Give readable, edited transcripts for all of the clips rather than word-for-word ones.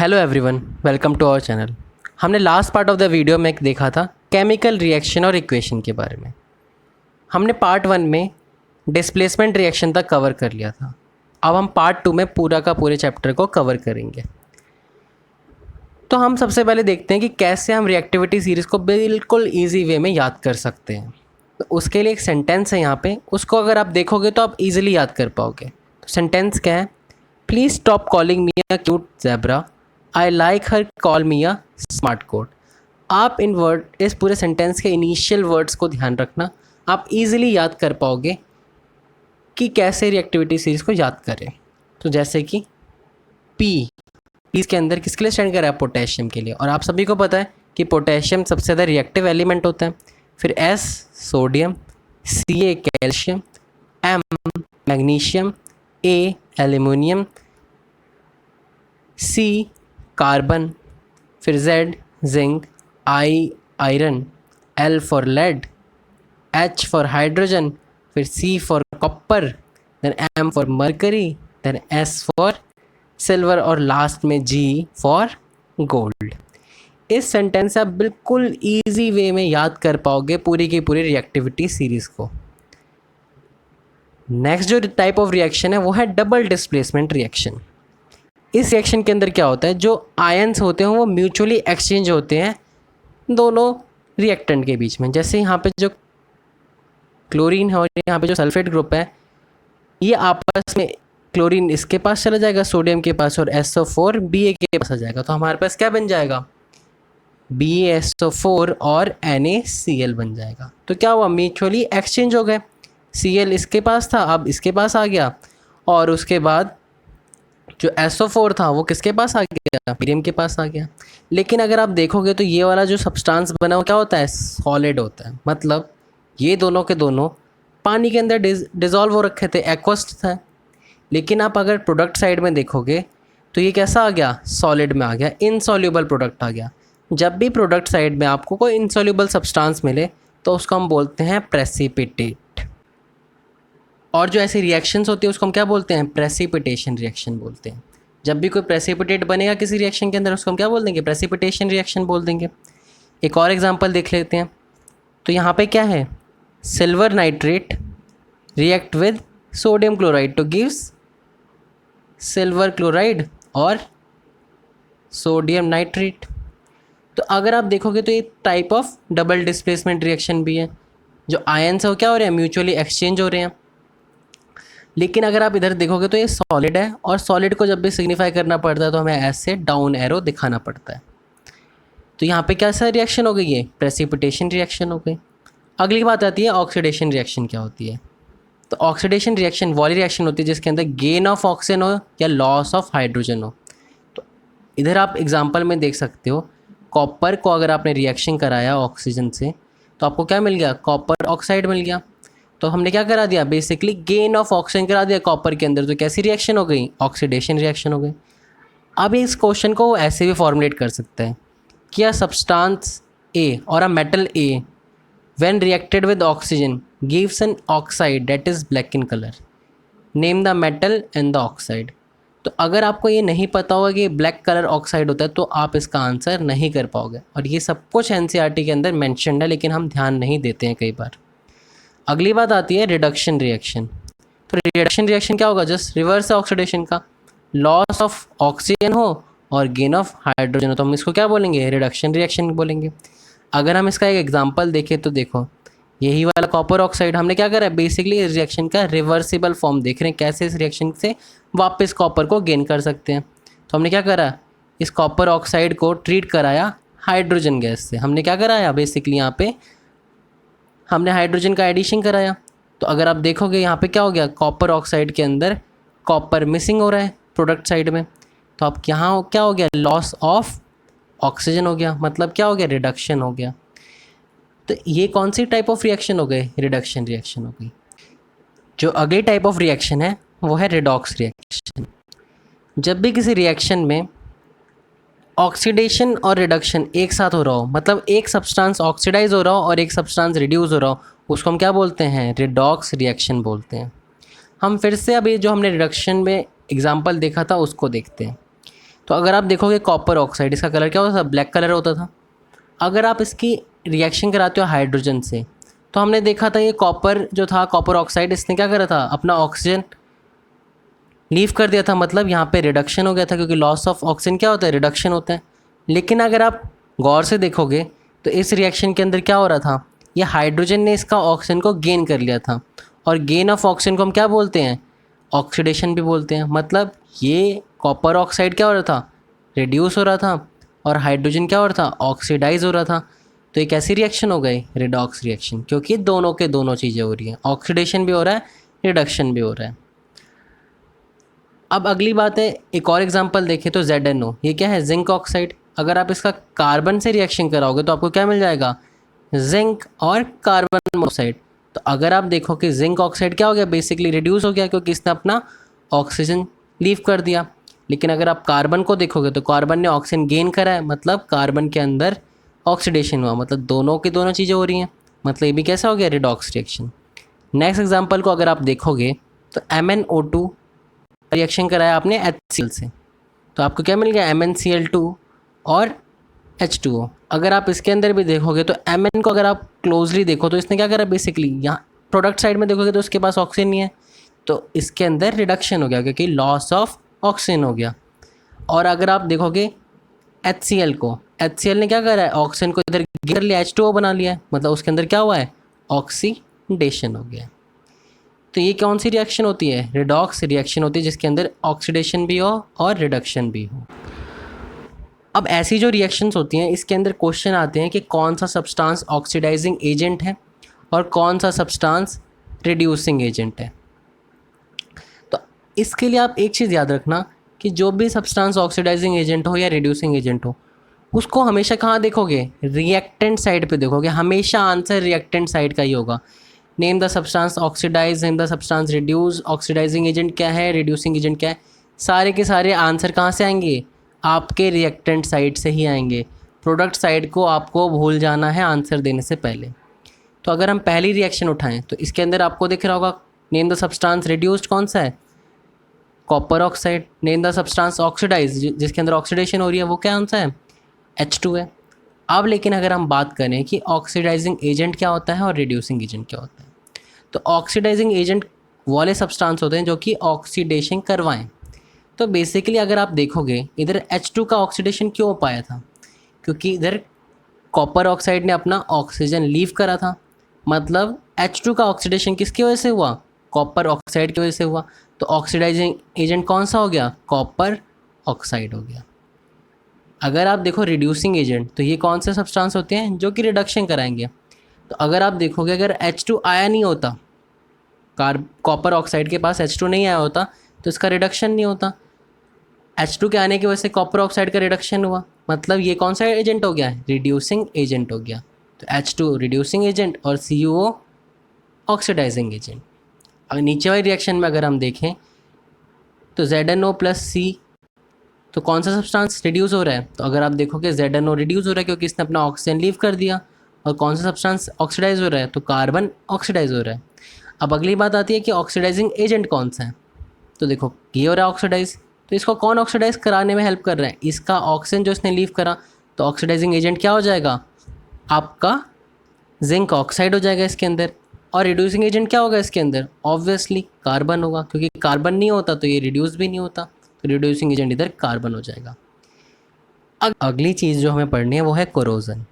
Hello everyone, welcome to our channel. हमने last part of the video में देखा था केमिकल रिएक्शन और इक्वेशन के बारे में। हमने पार्ट 1 में डिस्प्लेसमेंट रिएक्शन तक कवर कर लिया था। अब हम पार्ट 2 में पूरा का पूरे चैप्टर को कवर करेंगे। तो हम सबसे पहले देखते हैं कि कैसे हम रिएक्टिविटी सीरीज़ को बिल्कुल ईजी वे में याद कर सकते हैं। तो उसके लिए एक सेंटेंस है यहाँ पे, उसको अगर आप देखोगे तो आप ईजिली याद कर पाओगे। तो सेंटेंस क्या है? Please stop calling me a cute zebra, I like her call me a smart code. आप इस पूरे सेंटेंस के इनिशियल वर्ड्स को ध्यान रखना, आप इजीली याद कर पाओगे कि कैसे रिएक्टिविटी सीरीज़ को याद करें। तो जैसे कि पी इसके अंदर किसके लिए स्टैंड कर रहा है? पोटेशियम के लिए। और आप सभी को पता है कि पोटेशियम सबसे ज़्यादा रिएक्टिव एलिमेंट होता है। फिर S sodium, C calcium, M magnesium, A aluminium, C carbon, फिर Z zinc, I iron, L for lead, H for hydrogen, फिर C for copper, then M for mercury, then S for silver और last में G for gold. इस sentence से आप बिल्कुल easy way में याद कर पाओगे पूरी की पूरी रिएक्टिविटी सीरीज़ को। नेक्स्ट जो टाइप ऑफ रिएक्शन है वो है डबल डिस्प्लेसमेंट रिएक्शन। इस रिएक्शन के अंदर क्या होता है? जो आयंस होते हैं वो म्यूचुअली एक्सचेंज होते हैं दोनों रिएक्टेंट के बीच में। जैसे यहाँ पे जो क्लोरीन है और यहाँ पे जो सल्फेट ग्रुप है, ये आपस में क्लोरीन इसके पास चला जाएगा सोडियम के पास और SO4 Ba के पास आ जाएगा। तो हमारे पास क्या बन जाएगा? BaSO4 और NaCl बन जाएगा। तो क्या हुआ? म्यूचुअली एक्सचेंज हो गए। Cl इसके पास था, अब इसके पास आ गया, और उसके बाद जो SO4 था वो किसके पास आ गया? मीडियम के पास आ गया। लेकिन अगर आप देखोगे तो ये वाला जो सब्सटेंस बना वो क्या होता है? सॉलिड होता है। मतलब ये दोनों के दोनों पानी के अंदर डिज़ोल्व हो रखे थे, एक्वस था। लेकिन आप अगर प्रोडक्ट साइड में देखोगे तो ये कैसा आ गया? सॉलिड में आ गया, इनसॉल्यूबल प्रोडक्ट आ गया। जब भी प्रोडक्ट साइड में आपको कोई इनसॉल्यूबल सब्सटेंस मिले तो उसको हम बोलते हैं प्रेसिपिटेट। और जो ऐसी रिएक्शंस होती है उसको हम क्या बोलते हैं? प्रेसिपिटेशन रिएक्शन बोलते हैं। जब भी कोई प्रेसिपिटेट बनेगा किसी रिएक्शन के अंदर उसको हम क्या बोल देंगे? प्रेसिपिटेशन रिएक्शन बोल देंगे। एक और एग्जांपल देख लेते हैं। तो यहाँ पे क्या है? Silver nitrate react with sodium chloride two gives silver chloride और सोडियम नाइट्रेट। तो अगर आप देखोगे तो ये type of double displacement reaction भी है। जो आयंस है वो क्या हो रहे हैं? म्यूचुअली एक्सचेंज हो रहे हैं। लेकिन अगर आप इधर देखोगे तो ये सॉलिड है, और सॉलिड को जब भी सिग्निफाई करना पड़ता है तो हमें ऐसे डाउन एरो दिखाना पड़ता है। तो यहाँ पे कैसा रिएक्शन हो गई? ये प्रेसिपिटेशन रिएक्शन हो गई। अगली बात आती है ऑक्सीडेशन रिएक्शन क्या होती है। तो ऑक्सीडेशन रिएक्शन वाली रिएक्शन होती है जिसके अंदर गेन ऑफ ऑक्सीजन हो या लॉस ऑफ हाइड्रोजन हो। तो इधर आप एग्जांपल में देख सकते हो, कॉपर को अगर आपने रिएक्शन कराया ऑक्सीजन से तो आपको क्या मिल गया? कॉपर ऑक्साइड मिल गया। तो हमने क्या करा दिया? बेसिकली गेन ऑफ ऑक्सीजन करा दिया कॉपर के अंदर। तो कैसी रिएक्शन हो गई? ऑक्सीडेशन रिएक्शन हो गई। अब इस क्वेश्चन को ऐसे भी फॉर्मुलेट कर सकते हैं कि अ सब्सटेंस ए और a metal A when reacted with oxygen gives an oxide that is black in color. Name the metal and the oxide. तो अगर आपको ये नहीं पता होगा कि ब्लैक कलर ऑक्साइड होता है तो आप इसका आंसर नहीं कर पाओगे। और ये सब कुछ NCERT के अंदर मेंशन्ड है, लेकिन हम ध्यान नहीं देते हैं कई बार। अगली बात आती है रिडक्शन रिएक्शन। तो रिडक्शन रिएक्शन क्या होगा? जस्ट रिवर्स है ऑक्सीडेशन का। लॉस ऑफ ऑक्सीजन हो और गेन ऑफ हाइड्रोजन हो तो हम इसको क्या बोलेंगे? रिडक्शन रिएक्शन बोलेंगे। अगर हम इसका एक एग्जांपल देखें तो देखो, यही वाला कॉपर ऑक्साइड हमने क्या करा है? बेसिकली इस रिएक्शन का रिवर्सिबल फॉर्म देख रहे हैं, कैसे इस रिएक्शन से वापस कॉपर को गेन कर सकते हैं। तो हमने क्या करा? इस कॉपर ऑक्साइड को ट्रीट कराया हाइड्रोजन गैस से। हमने क्या कराया? बेसिकली यहाँ पे हमने हाइड्रोजन का एडिशन कराया। तो अगर आप देखोगे यहाँ पे क्या हो गया? कॉपर ऑक्साइड के अंदर कॉपर मिसिंग हो रहा है प्रोडक्ट साइड में। तो अब यहाँ क्या हो गया? लॉस ऑफ ऑक्सीजन हो गया। मतलब क्या हो गया? रिडक्शन हो गया। तो ये कौन सी टाइप ऑफ रिएक्शन हो गई? रिडक्शन रिएक्शन हो गई। जो अगली टाइप ऑफ रिएक्शन है वो है रिडॉक्स रिएक्शन। जब भी किसी रिएक्शन में ऑक्सीडेशन और रिडक्शन एक साथ हो रहा हो, मतलब एक सब्सटेंस ऑक्सीडाइज हो रहा हो और एक सब्सटेंस रिड्यूस हो रहा हो, उसको हम क्या बोलते हैं? रिडॉक्स रिएक्शन बोलते हैं। हम फिर से अभी जो हमने रिडक्शन में एग्जांपल देखा था उसको देखते हैं। तो तो अगर आप देखोगे कॉपर ऑक्साइड, इसका कलर क्या होता था, ब्लैक कलर होता था। अगर आप इसकी रिएक्शन कराते हो हाइड्रोजन से, तो हमने देखा था ये कॉपर जो था, कॉपर ऑक्साइड, इसने क्या करा था, अपना ऑक्सीजन लीव कर दिया था, मतलब यहाँ पे रिडक्शन हो गया था, क्योंकि लॉस ऑफ ऑक्सीजन क्या होता है, रिडक्शन होता है। लेकिन अगर आप गौर से देखोगे तो इस रिएक्शन के अंदर क्या हो रहा था, ये हाइड्रोजन ने इसका ऑक्सीजन को गेन कर लिया था, और गेन ऑफ ऑक्सीजन को हम क्या बोलते हैं, ऑक्सीडेशन भी बोलते हैं। मतलब ये कॉपर ऑक्साइड क्या हो रहा था, रिड्यूस हो रहा था, और हाइड्रोजन क्या हो रहा था, ऑक्सीडाइज हो रहा था। तो एक ऐसी रिएक्शन हो गई रिडॉक्स रिएक्शन, क्योंकि दोनों के दोनों चीज़ें हो रही हैं, ऑक्सीडेशन भी हो रहा है, रिडक्शन भी हो रहा है। अब अगली बात है, एक और एग्जांपल देखें तो ZnO, ये क्या है, जिंक ऑक्साइड। अगर आप इसका कार्बन से रिएक्शन कराओगे तो आपको क्या मिल जाएगा, जिंक और कार्बन मोनोऑक्साइड। तो अगर आप देखो कि जिंक ऑक्साइड क्या हो गया, बेसिकली रिड्यूस हो गया, क्योंकि इसने अपना ऑक्सीजन लीव कर दिया। लेकिन अगर आप कार्बन को देखोगे तो कार्बन ने ऑक्सीजन गेन करा है, मतलब कार्बन के अंदर ऑक्सीडेशन हुआ, मतलब दोनों की दोनों चीज़ें हो रही हैं, मतलब ये भी कैसा हो गया, रिडॉक्स रिएक्शन। नेक्स्ट एग्जांपल को अगर आप देखोगे तो MnO2 रिएक्शन कराया आपने HCl से, तो आपको क्या मिल गया, MnCl2 और H2O। अगर आप इसके अंदर भी देखोगे तो Mn को अगर आप क्लोजली देखो तो इसने क्या करा, बेसिकली यहाँ प्रोडक्ट साइड में देखोगे तो उसके पास ऑक्सीजन नहीं है, तो इसके अंदर रिडक्शन हो गया, क्योंकि लॉस ऑफ ऑक्सीजन हो गया। और अगर आप देखोगे HCl को, HCl ने क्या करा है, ऑक्सीजन को इधर गिर लिया, H2O बना लिया है, मतलब उसके अंदर क्या हुआ है, ऑक्सीडेशन हो गया। तो ये कौन सी रिएक्शन होती है, रिडॉक्स रिएक्शन होती है, जिसके अंदर ऑक्सीडेशन भी हो और रिडक्शन भी हो। अब ऐसी जो रिएक्शंस होती हैं, इसके अंदर क्वेश्चन आते हैं कि कौन सा सब्सटेंस ऑक्सीडाइजिंग एजेंट है और कौन सा सब्सटेंस रिड्यूसिंग एजेंट है। तो इसके लिए आप एक चीज़ याद रखना कि जो भी सब्सटेंस ऑक्सीडाइजिंग एजेंट हो या रिड्यूसिंग एजेंट हो, उसको हमेशा कहाँ देखोगे, रिएक्टेंट साइड पे देखोगे। हमेशा आंसर रिएक्टेंट साइड का ही होगा। Name the substance oxidize, name the substance reduce, oxidizing agent क्या है, रिड्यूसिंग एजेंट क्या है, सारे के सारे आंसर कहाँ से आएंगे, आपके रिएक्टेंट साइड से ही आएंगे। प्रोडक्ट साइड को आपको भूल जाना है आंसर देने से पहले। तो अगर हम पहली रिएक्शन उठाएं तो इसके अंदर आपको दिख रहा होगा, नेम द सब्सटेंस रिड्यूस्ड कौन सा है, copper oxide. Name the substance oxidize, जिसके अंदर ऑक्सीडेशन हो रही है, वो क्या कौन सा है, H2 है। अब लेकिन अगर हम बात करें कि ऑक्सीडाइजिंग एजेंट क्या होता है और रिड्यूसिंग एजेंट क्या होता है, तो ऑक्सीडाइजिंग एजेंट वाले सब्सटेंस होते हैं जो कि ऑक्सीडेशन करवाएं। तो बेसिकली अगर आप देखोगे इधर H2 का ऑक्सीडेशन क्यों हो पाया था, क्योंकि इधर कॉपर ऑक्साइड ने अपना ऑक्सीजन लीव करा था, मतलब H2 का ऑक्सीडेशन किसकी वजह से हुआ, कॉपर ऑक्साइड की वजह से हुआ। तो ऑक्सीडाइजिंग एजेंट कौन सा हो गया, कॉपर ऑक्साइड हो गया। अगर आप देखो रिड्यूसिंग एजेंट, तो ये कौन से सब्सटेंस होते हैं जो कि रिडक्शन कराएंगे। तो अगर आप देखोगे अगर H2 आया नहीं होता, कॉपर ऑक्साइड के पास H2 नहीं आया होता, तो इसका रिडक्शन नहीं होता। H2 के आने की वजह से कॉपर ऑक्साइड का रिडक्शन हुआ, मतलब ये कौन सा एजेंट हो गया, रिड्यूसिंग एजेंट हो गया। तो H2 रिड्यूसिंग एजेंट और CuO ऑक्सीडाइजिंग एजेंट। अगर नीचे वाली रिएक्शन में अगर हम देखें तो ZnO प्लस C, तो कौन सा सब्सटेंस रिड्यूस हो रहा है, तो अगर आप देखोगे ZnO रिड्यूस हो रहा है क्योंकि इसने अपना ऑक्सीजन लीव कर दिया। और कौन सा सब्सटेंस ऑक्सीडाइज हो रहा है, तो कार्बन ऑक्सीडाइज हो रहा है। अब अगली बात आती है कि ऑक्सीडाइजिंग एजेंट कौन सा है, तो देखो ये हो रहा है ऑक्सीडाइज, तो इसको कौन ऑक्सीडाइज कराने में हेल्प कर रहा है, इसका ऑक्सीजन जो इसने लीव करा। तो ऑक्सीडाइजिंग एजेंट क्या हो जाएगा, आपका जिंक ऑक्साइड हो जाएगा इसके अंदर। और रिड्यूसिंग एजेंट क्या होगा इसके अंदर, ऑब्वियसली कार्बन होगा, क्योंकि कार्बन नहीं होता तो ये रिड्यूस भी नहीं होता, तो रिड्यूसिंग एजेंट इधर कार्बन हो जाएगा। अगली चीज़ जो हमें पढ़नी है वो है कोरोजन।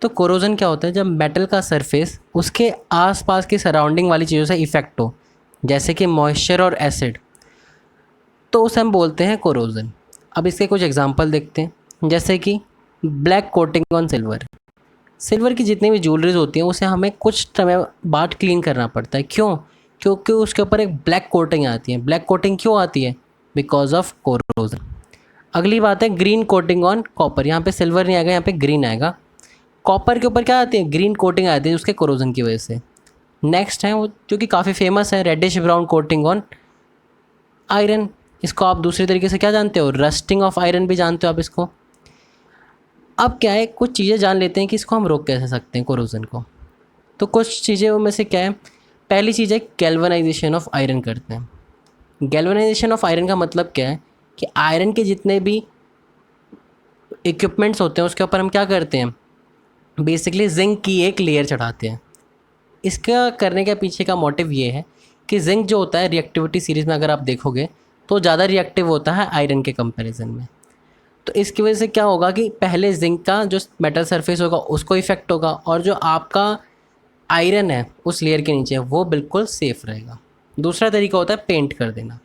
तो कोरोजन क्या होता है, जब मेटल का सरफेस उसके आसपास की सराउंडिंग वाली चीज़ों से इफेक्ट हो, जैसे कि मॉइस्चर और एसिड, तो उसे हम बोलते हैं कोरोजन। अब इसके कुछ एग्जांपल देखते हैं, जैसे कि black coating on silver. Silver की जितनी भी ज्वेलरीज होती हैं उसे हमें कुछ समय बाद क्लीन करना पड़ता है, क्यों, क्योंकि उसके ऊपर एक ब्लैक कोटिंग आती है। ब्लैक कोटिंग क्यों आती है, बिकॉज ऑफ कोरोजन। अगली बात है ग्रीन कोटिंग ऑन कॉपर। यहाँ पे सिल्वर नहीं आएगा, यहाँ पे ग्रीन आएगा। कॉपर के ऊपर क्या आती है, ग्रीन कोटिंग आती है उसके कोरोजन की वजह से। नेक्स्ट है वो जो कि काफ़ी फेमस है, reddish brown coating on iron. इसको आप दूसरे तरीके से क्या जानते हो, रस्टिंग ऑफ आयरन भी जानते हो आप इसको। अब क्या है, कुछ चीज़ें जान लेते हैं कि इसको हम रोक कैसे सकते हैं कोरोजन को। तो कुछ चीज़ें में से क्या है, पहली चीज़ है गैल्वेनाइजेशन ऑफ आयरन करते हैं। गैल्वेनाइजेशन ऑफ आयरन का मतलब क्या है, कि आयरन के जितने भी इक्विपमेंट्स होते हैं उसके ऊपर हम क्या करते हैं, बेसिकली जिंक की एक लेयर चढ़ाते हैं। इसका करने के पीछे का मोटिव ये है कि जिंक जो होता है रिएक्टिविटी सीरीज़ में अगर आप देखोगे तो ज़्यादा रिएक्टिव होता है आयरन के कंपैरिजन में। तो इसकी वजह से क्या होगा कि पहले जिंक का जो मेटल सरफेस होगा उसको इफ़ेक्ट होगा, और जो आपका आयरन है उस लेयर के नीचे वो बिल्कुल सेफ़ रहेगा। दूसरा तरीका होता है पेंट कर देना।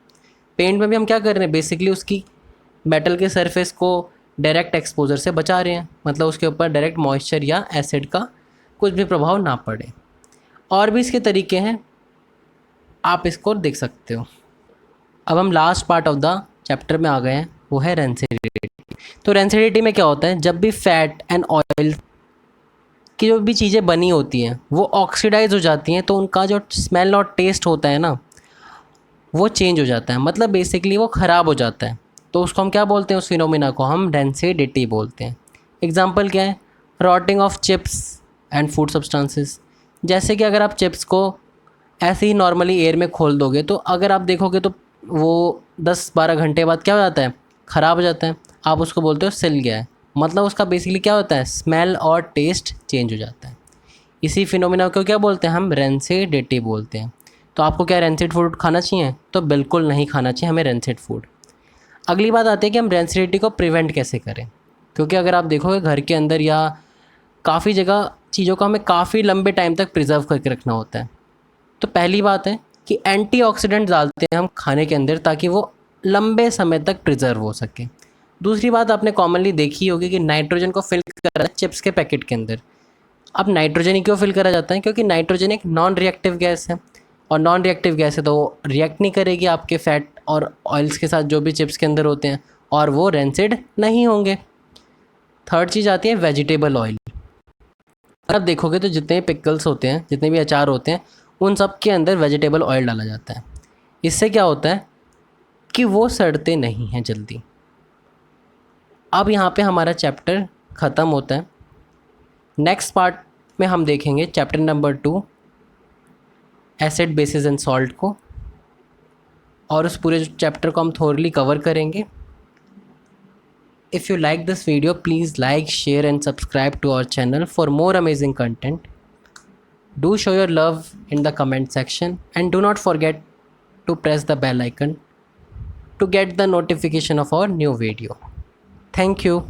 पेंट में भी हम क्या कर रहे हैं, बेसिकली उसकी मेटल के सरफेस को डायरेक्ट एक्सपोजर से बचा रहे हैं, मतलब उसके ऊपर डायरेक्ट मॉइस्चर या एसिड का कुछ भी प्रभाव ना पड़े। और भी इसके तरीके हैं, आप इसको देख सकते हो। अब हम last part of the chapter में आ गए हैं, वो है रेंसिडिटी। तो रेंसिडिटी में क्या होता है, जब भी फैट एंड ऑयल की जो भी चीज़ें बनी होती हैं वो ऑक्सीडाइज हो जाती हैं, तो उनका जो स्मेल और टेस्ट होता है ना वो चेंज हो जाता है, मतलब बेसिकली वो ख़राब हो जाता है। तो उसको हम क्या बोलते हैं, उस फिनोमिना को हम रेंसिडिटी बोलते हैं। एग्जांपल क्या है, rotting of chips and food substances. जैसे कि अगर आप चिप्स को ऐसे ही नॉर्मली एयर में खोल दोगे तो अगर आप देखोगे तो वो 10-12 घंटे बाद क्या हो जाता है, ख़राब हो जाता है। आप उसको बोलते हो सिल गया है, मतलब उसका बेसिकली क्या होता है, स्मेल और टेस्ट चेंज हो जाता है। इसी फिनोमिना को क्या बोलते हैं, हम रेंसिडिटी बोलते हैं। तो आपको क्या रेंसिड फूड खाना चाहिए, तो बिल्कुल नहीं खाना चाहिए हमें रेंसिड फूड। अगली बात आती है कि हम रेंसिडिटी को प्रिवेंट कैसे करें, क्योंकि अगर आप देखोगे घर के अंदर या काफ़ी जगह चीज़ों को हमें काफ़ी लंबे टाइम तक प्रिजर्व करके रखना होता है। तो पहली बात है कि एंटीऑक्सीडेंट डालते हैं हम खाने के अंदर ताकि वो लंबे समय तक प्रिजर्व हो सके। दूसरी बात आपने कॉमनली देखी होगी कि नाइट्रोजन को फिल करा है चिप्स के पैकेट के अंदर। अब नाइट्रोजन ही क्यों फिल करा जाता है, क्योंकि नाइट्रोजन एक नॉन रिएक्टिव गैस है, और नॉन रिएक्टिव गैस है तो वो रिएक्ट नहीं करेगी आपके फैट और ऑयल्स के साथ जो भी चिप्स के अंदर होते हैं, और वो रेंसिड नहीं होंगे। थर्ड चीज़ आती है वेजिटेबल ऑयल। अब देखोगे तो जितने पिकल्स होते हैं, जितने भी अचार होते हैं, उन सब के अंदर वेजिटेबल ऑयल डाला जाता है। इससे क्या होता है कि वो सड़ते नहीं हैं जल्दी। अब यहाँ पे हमारा चैप्टर ख़त्म होता है। नेक्स्ट पार्ट में हम देखेंगे chapter number 2 acid basis and salt को, और उस पूरे चैप्टर को हम थोरली कवर करेंगे। If you like this video, please like, share and subscribe to our channel for more amazing content. Do show your love in the comment section and do not forget to press the bell icon to get the notification of our new video. Thank you.